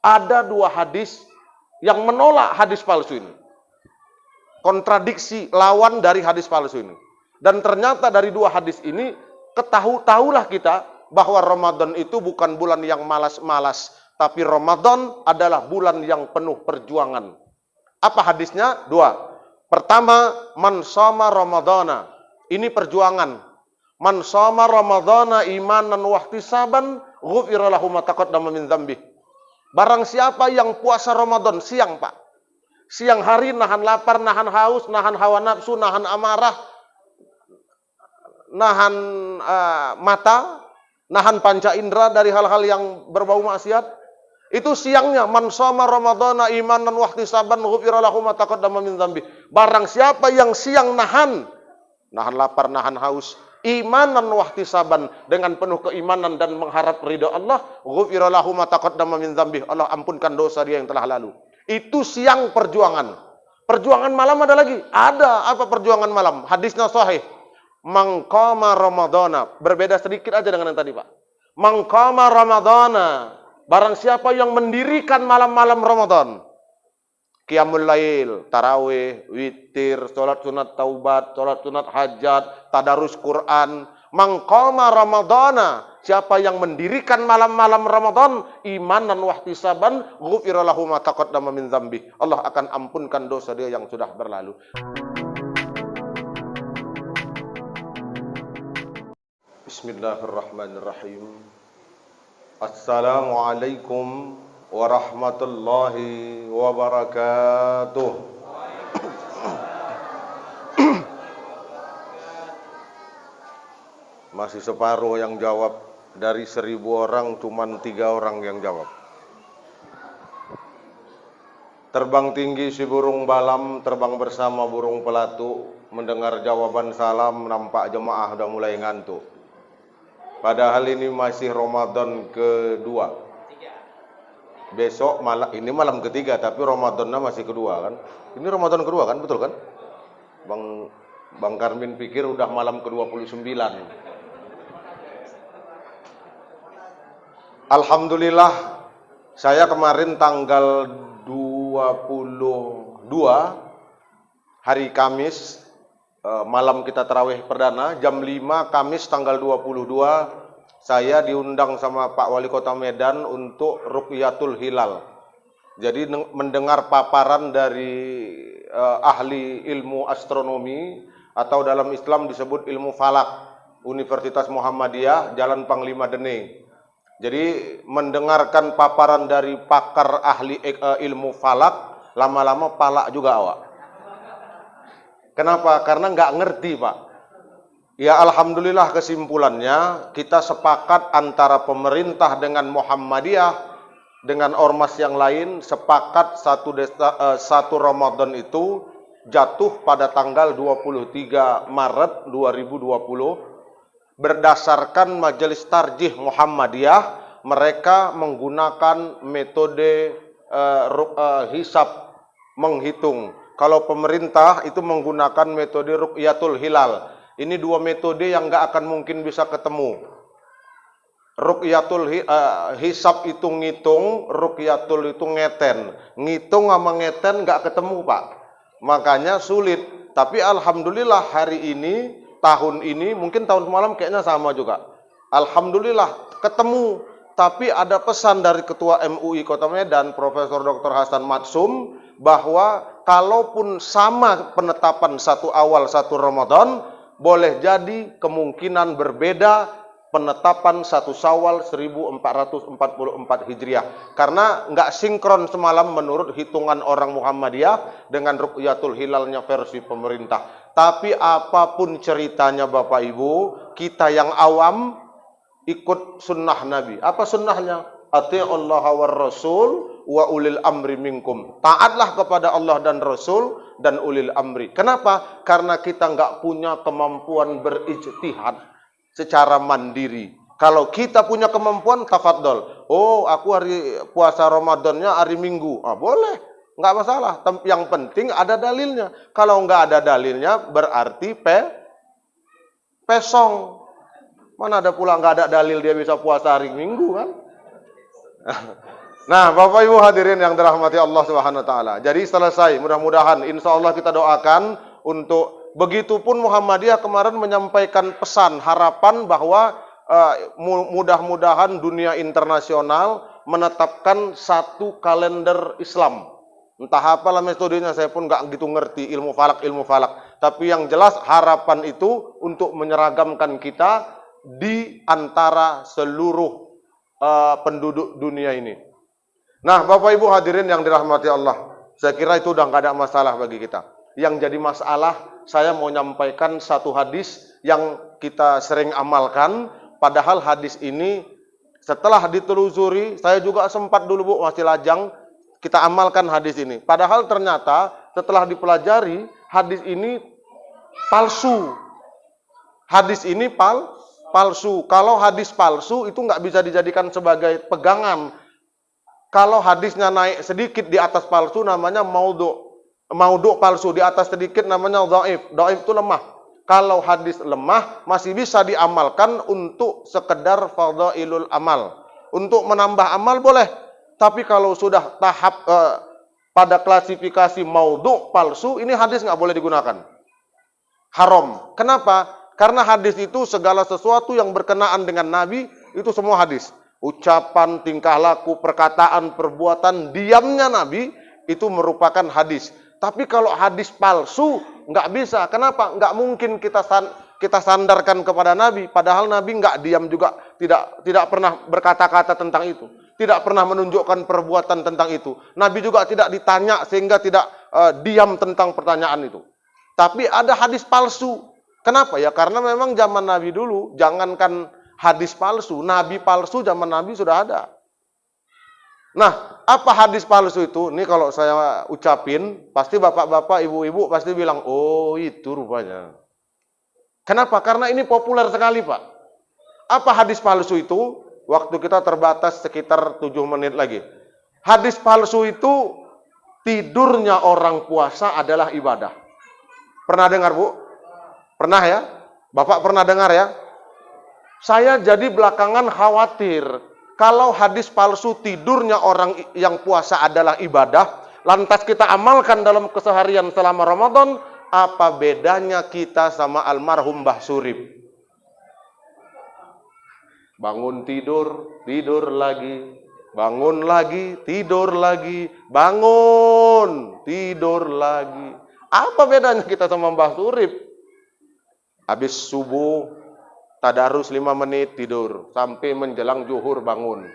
ada dua hadis yang menolak hadis palsu ini. Kontradiksi, lawan dari hadis palsu ini. Dan ternyata dari dua hadis ini, tahulah kita bahwa Ramadan itu bukan bulan yang malas-malas, tapi Ramadan adalah bulan yang penuh perjuangan. Apa hadisnya? Dua. Pertama, man shoma Ramadana. Ini perjuangan. Man shoma Ramadana imanan wa ihtisaban, ghufira lahu ma taqaddama min dzambih. Barang siapa yang puasa Ramadan siang, Pak. Siang hari nahan lapar, nahan haus, nahan hawa nafsu, nahan amarah, nahan mata, nahan panca indera dari hal-hal yang berbau maksiat. Itu siangnya, man shoma Ramadana imanan wa ihtisaban ghufira lahu ma taqaddama min dzambih. Barang siapa yang siang nahan lapar, nahan haus, imanan wa ihtisaban, dengan penuh keimanan dan mengharap ridha Allah, ghufira lahu ma taqaddama min dzambih. Allah ampunkan dosa dia yang telah lalu. Itu siang perjuangan. Perjuangan malam ada lagi. Ada apa perjuangan malam? Hadisnya sahih. Man qama Ramadana. Berbeda sedikit aja dengan yang tadi, Pak. Man qama Ramadana. Barang siapa yang mendirikan malam-malam Ramadan. Qiyamul lail, tarawih, witir, sholat sunat taubat, sholat sunat hajat, tadarus Quran. Man qama Ramadana. Siapa yang mendirikan malam-malam Ramadan, imanan wa ihtisaban, ghufira lahu ma taqaddama min dzambih. Allah akan ampunkan dosa dia yang sudah berlalu. Bismillahirrahmanirrahim. Assalamualaikum warahmatullahi wabarakatuh. Masih separuh yang jawab. Dari 1000 orang, cuman 3 orang yang jawab. Terbang tinggi si burung balam, terbang bersama burung pelatu. Mendengar jawaban salam, nampak jemaah udah mulai ngantuk. Padahal ini masih Ramadan kedua. Besok ini malam ketiga, tapi Ramadannya masih kedua kan? Ini Ramadan kedua kan, betul kan? Bang Karmin pikir udah malam ke-29. Alhamdulillah, saya kemarin tanggal 22 hari Kamis, malam kita tarawih perdana, jam 5 Kamis tanggal 22, saya diundang sama Pak Wali Kota Medan untuk Ruqyatul Hilal. Jadi mendengar paparan dari ahli ilmu astronomi, atau dalam Islam disebut ilmu falak, Universitas Muhammadiyah, Jalan Panglima Dening. Jadi mendengarkan paparan dari pakar ahli ilmu falak, lama-lama palak juga awak. Kenapa? Karena nggak ngerti, Pak. Ya Alhamdulillah, kesimpulannya kita sepakat antara pemerintah dengan Muhammadiyah, dengan ormas yang lain, sepakat satu Ramadan itu jatuh pada tanggal 23 Maret 2020. Berdasarkan Majelis Tarjih Muhammadiyah, mereka menggunakan metode hisab menghitung. Kalau pemerintah itu menggunakan metode Ruqyatul Hilal. Ini dua metode yang nggak akan mungkin bisa ketemu. Hisab itu ngitung, Ruqyatul itu ngeten. Ngitung sama ngeten nggak ketemu, Pak. Makanya sulit. Tapi Alhamdulillah hari ini, tahun ini, mungkin tahun semalam kayaknya sama juga. Alhamdulillah ketemu. Tapi ada pesan dari Ketua MUI Kota Medan, Profesor Dr. Hasan Matsum, bahwa kalaupun sama penetapan satu awal satu Ramadan, boleh jadi kemungkinan berbeda penetapan satu Syawal 1444 Hijriah. Karena nggak sinkron semalam menurut hitungan orang Muhammadiyah dengan Ruqyatul Hilalnya versi pemerintah. Tapi apapun ceritanya Bapak Ibu, kita yang awam ikut sunnah Nabi. Apa sunnahnya? Ati'ullaha war Rasul wa ulil amri minkum. Taatlah kepada Allah dan Rasul dan ulil amri. Kenapa? Karena kita nggak punya kemampuan berijtihad secara mandiri. Kalau kita punya kemampuan, tafadhol. Oh, aku hari puasa Ramadannya hari Minggu. Ah, boleh. Nggak masalah. Yang penting ada dalilnya. Kalau nggak ada dalilnya, berarti pesong. Mana ada pula nggak ada dalil dia bisa puasa hari Minggu kan? Nah, Bapak Ibu hadirin yang dirahmati Allah Subhanahu wa taala. Jadi selesai, mudah-mudahan insya Allah kita doakan untuk begitupun Muhammadiyah kemarin menyampaikan pesan harapan bahwa mudah-mudahan dunia internasional menetapkan satu kalender Islam. Entah apa lah metodenya, saya pun nggak gitu ngerti ilmu falak. Tapi yang jelas harapan itu untuk menyeragamkan kita di antara seluruh penduduk dunia ini. Nah, Bapak Ibu hadirin yang dirahmati Allah, saya kira itu udah nggak ada masalah bagi kita. Yang jadi masalah, saya mau nyampaikan satu hadis yang kita sering amalkan, padahal hadis ini setelah ditelusuri, saya juga sempat dulu Bu, masih lajang, kita amalkan hadis ini. Padahal ternyata setelah dipelajari, hadis ini palsu. Hadis ini palsu. Kalau hadis palsu itu nggak bisa dijadikan sebagai pegangan. Kalau hadisnya naik sedikit di atas palsu namanya maudhu. Maudhu palsu, di atas sedikit namanya dhaif. Dhaif itu lemah. Kalau hadis lemah masih bisa diamalkan untuk sekedar fadhailul amal. Untuk menambah amal boleh. Tapi kalau sudah tahap pada klasifikasi maudhu palsu, ini hadis nggak boleh digunakan. Haram. Kenapa? Karena hadis itu segala sesuatu yang berkenaan dengan Nabi itu semua hadis. Ucapan, tingkah laku, perkataan, perbuatan, diamnya Nabi itu merupakan hadis. Tapi kalau hadis palsu nggak bisa. Kenapa? Nggak mungkin kita sandarkan kepada Nabi. Padahal Nabi nggak diam juga, tidak pernah berkata-kata tentang itu, tidak pernah menunjukkan perbuatan tentang itu. Nabi juga tidak ditanya sehingga tidak diam tentang pertanyaan itu. Tapi ada hadis palsu. Kenapa? Ya karena memang zaman Nabi dulu, jangankan hadis palsu, nabi palsu zaman Nabi sudah ada. Nah, apa hadis palsu itu? Ini kalau saya ucapin, pasti bapak-bapak, ibu-ibu pasti bilang, oh itu rupanya. Kenapa? Karena ini populer sekali Pak. Apa hadis palsu itu? Waktu kita terbatas sekitar 7 menit lagi. Hadis palsu itu, tidurnya orang puasa adalah ibadah. Pernah dengar Bu? Pernah ya? Bapak pernah dengar ya? Saya jadi belakangan khawatir, kalau hadis palsu tidurnya orang yang puasa adalah ibadah, lantas kita amalkan dalam keseharian selama Ramadan, apa bedanya kita sama almarhum Mbah Surip? Bangun tidur, tidur lagi, bangun lagi, tidur lagi, bangun, tidur lagi. Apa bedanya kita sama Mbah Surip? Habis subuh, tadarus 5 menit tidur, sampai menjelang zuhur bangun.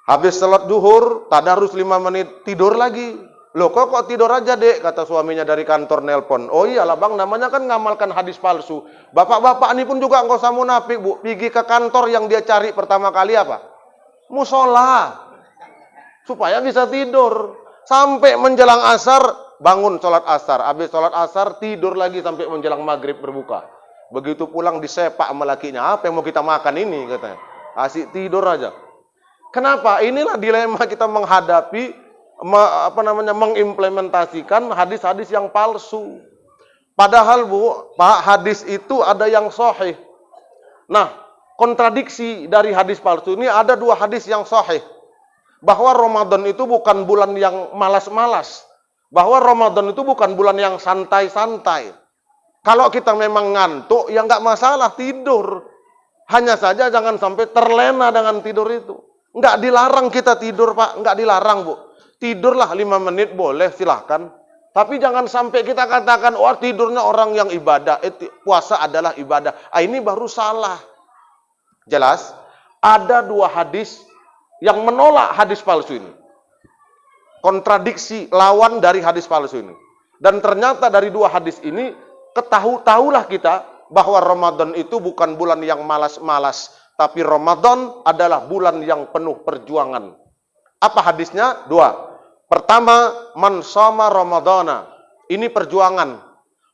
Habis salat zuhur, tadarus 5 menit tidur lagi. Loh kok tidur aja Dek, kata suaminya dari kantor nelpon. Oh iyalah Bang, namanya kan ngamalkan hadis palsu. Bapak-bapak ini pun juga nggak usah munafik Bu, pergi ke kantor yang dia cari pertama kali apa? Musola. Supaya bisa tidur. Sampai menjelang asar, bangun sholat asar. Habis sholat asar, tidur lagi sampai menjelang maghrib berbuka. Begitu pulang disepak sama lakinya, apa yang mau kita makan ini katanya. Asik tidur aja. Kenapa? Inilah dilema kita menghadapi mengimplementasikan hadis-hadis yang palsu. Padahal Bu, Pak, hadis itu ada yang sahih. Nah, kontradiksi dari hadis palsu ini ada 2 hadis yang sahih. Bahwa Ramadan itu bukan bulan yang malas-malas. Bahwa Ramadan itu bukan bulan yang santai-santai. Kalau kita memang ngantuk, ya nggak masalah tidur. Hanya saja jangan sampai terlena dengan tidur itu. Nggak dilarang kita tidur Pak, nggak dilarang Bu. Tidurlah 5 menit boleh silahkan. Tapi jangan sampai kita katakan, oh tidurnya orang yang ibadah, puasa adalah ibadah. Ini baru salah. Jelas, ada 2 hadis yang menolak hadis palsu ini. Kontradiksi lawan dari hadis palsu ini. Dan ternyata dari 2 hadis ini, tahulah kita bahwa Ramadan itu bukan bulan yang malas-malas. Tapi Ramadan adalah bulan yang penuh perjuangan. Apa hadisnya? 2. Pertama, man shoma Ramadana. Ini perjuangan.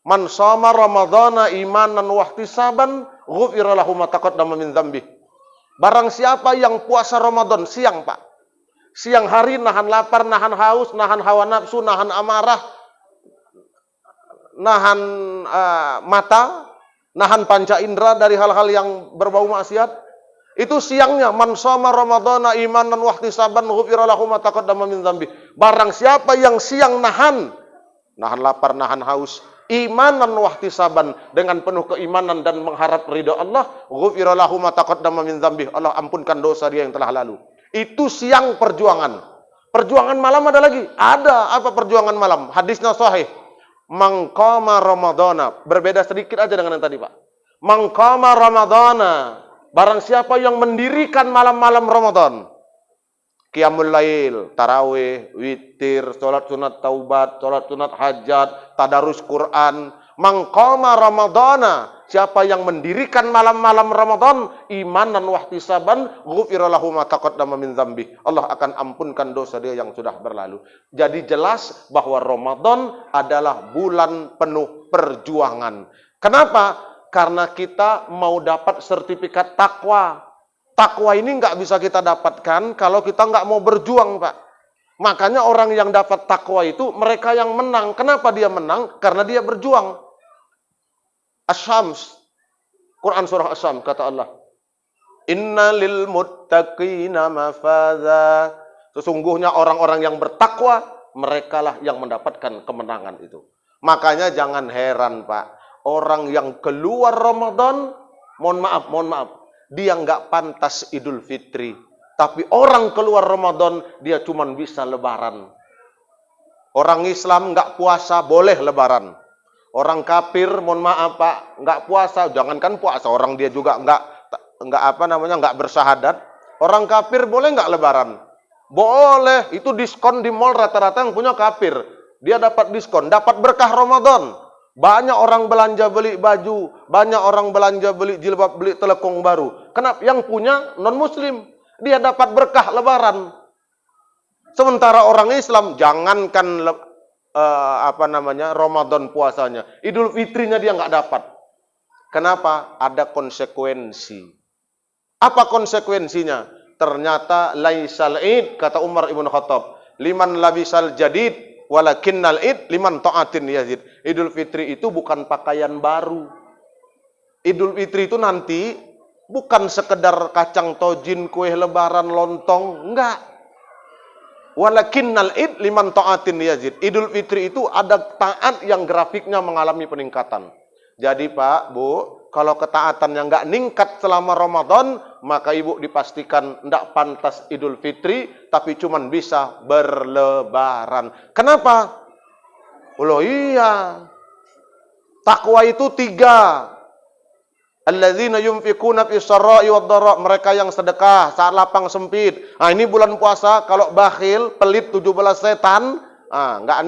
Man shoma Ramadana imanan wa ihtisaban, ghufira lahu ma taqaddama min dzambih. Barang siapa yang puasa Ramadan siang, Pak. Siang hari nahan lapar, nahan haus, nahan hawa nafsu, nahan amarah, nahan mata, nahan panca indera dari hal-hal yang berbau maksiat. Itu siangnya, man shoma ramadhana imanan wa ihtisaban ghufira lahu ma taqaddama min dzambi. Barang siapa yang siang nahan lapar, nahan haus, imanan wa ihtisaban, dengan penuh keimanan dan mengharap ridha Allah, ghufira lahu ma taqaddama min dzambi. Allah ampunkan dosa dia yang telah lalu. Itu siang perjuangan. Perjuangan malam ada lagi? Ada. Apa perjuangan malam? Hadisnya sahih. Man qama ramadhana. Berbeda sedikit aja dengan yang tadi, Pak. Man qama ramadhana. Barang siapa yang mendirikan malam-malam Ramadan. Qiyamul lail, tarawih, witir, salat sunat taubat, salat sunat hajat, tadarus Quran. Man qama ramadhana. Siapa yang mendirikan malam-malam Ramadan, imanan wa ihtisaban, ghufira lahu ma taqaddama min dzambi. Allah akan ampunkan dosa dia yang sudah berlalu. Jadi jelas bahwa Ramadan adalah bulan penuh perjuangan. Kenapa? Karena kita mau dapat sertifikat takwa. Takwa ini nggak bisa kita dapatkan kalau kita nggak mau berjuang, Pak. Makanya orang yang dapat takwa itu mereka yang menang. Kenapa dia menang? Karena dia berjuang. Asy-Syams, Quran surah Asy-Syams, kata Allah, Inna lil muttaqina mafaza. Sesungguhnya orang-orang yang bertakwa, merekalah yang mendapatkan kemenangan itu. Makanya jangan heran, Pak. Orang yang keluar Ramadan, mohon maaf, dia nggak pantas Idul Fitri. Tapi orang keluar Ramadan, dia cuma bisa lebaran. Orang Islam nggak puasa, boleh lebaran. Orang kafir, mohon maaf, Pak, nggak puasa. Jangankan puasa, orang dia juga nggak bersahadat. Orang kafir boleh nggak lebaran? Boleh. Itu diskon di mall rata-rata yang punya kafir. Dia dapat diskon, dapat berkah Ramadan. Banyak orang belanja beli baju, banyak orang belanja beli jilbab, beli telekung baru. Kenapa? Yang punya non-muslim, dia dapat berkah lebaran. Sementara orang Islam, jangankan Ramadan puasanya, Idul Fitrinya dia nggak dapat. Kenapa? Ada konsekuensi. Apa konsekuensinya? Ternyata laisal id, kata Umar ibn Khattab, liman labisal jadid walakinnal id liman ta'atin yazid. Idul Fitri itu bukan pakaian baru. Idul Fitri itu nanti bukan sekedar kacang tojin, kue lebaran, lontong, enggak. Walakinnal id liman ta'atin yazid. Idul Fitri itu ada taat yang grafiknya mengalami peningkatan. Jadi Pak, Bu, kalau ketaatannya nggak ningkat selama Ramadan, maka Ibu dipastikan nggak pantas Idul Fitri, tapi cuman bisa berlebaran. Kenapa? Oh iya, takwa itu 3. Alladzina yunfikuna fis sarai wad dara, mereka yang sedekah saat lapang sempit. Nah, ini bulan puasa, kalau bakhil, pelit 17 setan, nggak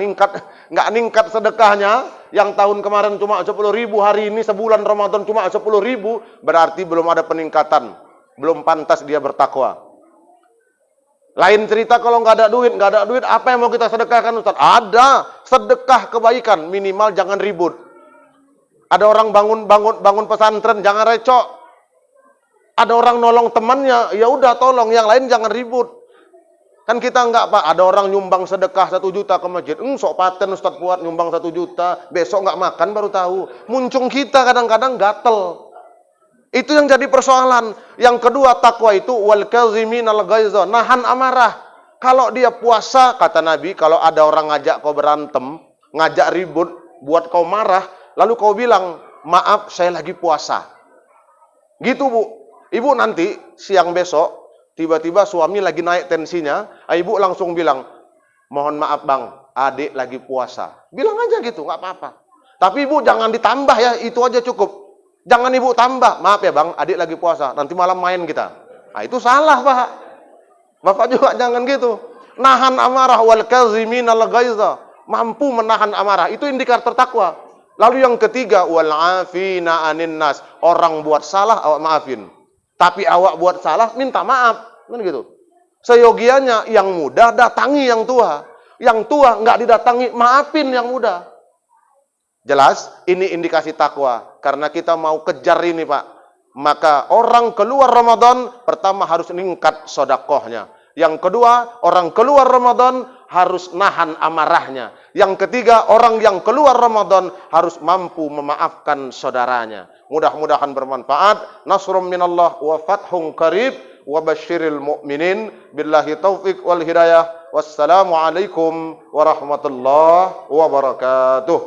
ningkat sedekahnya. Yang tahun kemarin cuma 10.000, hari ini sebulan Ramadan cuma 10.000, berarti belum ada peningkatan. Belum pantas dia bertakwa. Lain cerita kalau nggak ada duit, apa yang mau kita sedekahkan, Ustaz? Ada, sedekah kebaikan, minimal jangan ribut. Ada orang bangun pesantren, jangan recok. Ada orang nolong temannya, ya udah tolong, yang lain jangan ribut. Kan kita enggak, Pak, ada orang nyumbang sedekah 1 juta ke masjid. Sok paten Ustaz Fuad nyumbang 1 juta, besok enggak makan baru tahu. Muncung kita kadang-kadang gatel. Itu yang jadi persoalan. Yang kedua, takwa itu wal kaziminal ghaiza, nahan amarah. Kalau dia puasa, kata Nabi, kalau ada orang ngajak kau berantem, ngajak ribut, buat kau marah, lalu kau bilang, maaf saya lagi puasa. Gitu, Bu. Ibu nanti siang besok, tiba-tiba suami lagi naik tensinya, ibu langsung bilang, mohon maaf bang, adik lagi puasa. Bilang aja gitu, nggak apa-apa. Tapi ibu jangan ditambah ya, itu aja cukup. Jangan ibu tambah, maaf ya bang, adik lagi puasa, nanti malam main kita. Nah itu salah, Pak. Bapak juga jangan gitu. Nahan amarah wal kaziminal ghaiza, mampu menahan amarah, itu indikator takwa. Lalu yang ketiga, wal afina anin nas, orang buat salah awak maafin. Tapi awak buat salah minta maaf, kan gitu. Seyogianya yang muda datangi yang tua. Yang tua nggak didatangi, maafin yang muda. Jelas, ini indikasi takwa. Karena kita mau kejar ini, Pak. Maka orang keluar Ramadan, pertama harus meningkat sodakohnya. Yang kedua, orang keluar Ramadan harus nahan amarahnya. Yang ketiga, orang yang keluar Ramadan harus mampu memaafkan saudaranya. Mudah-mudahan bermanfaat. Nasrum minallah wa fathun qarib wa basyiril mu'minin. Billahi taufiq wal hidayah. Wassalamualaikum warahmatullahi wabarakatuh.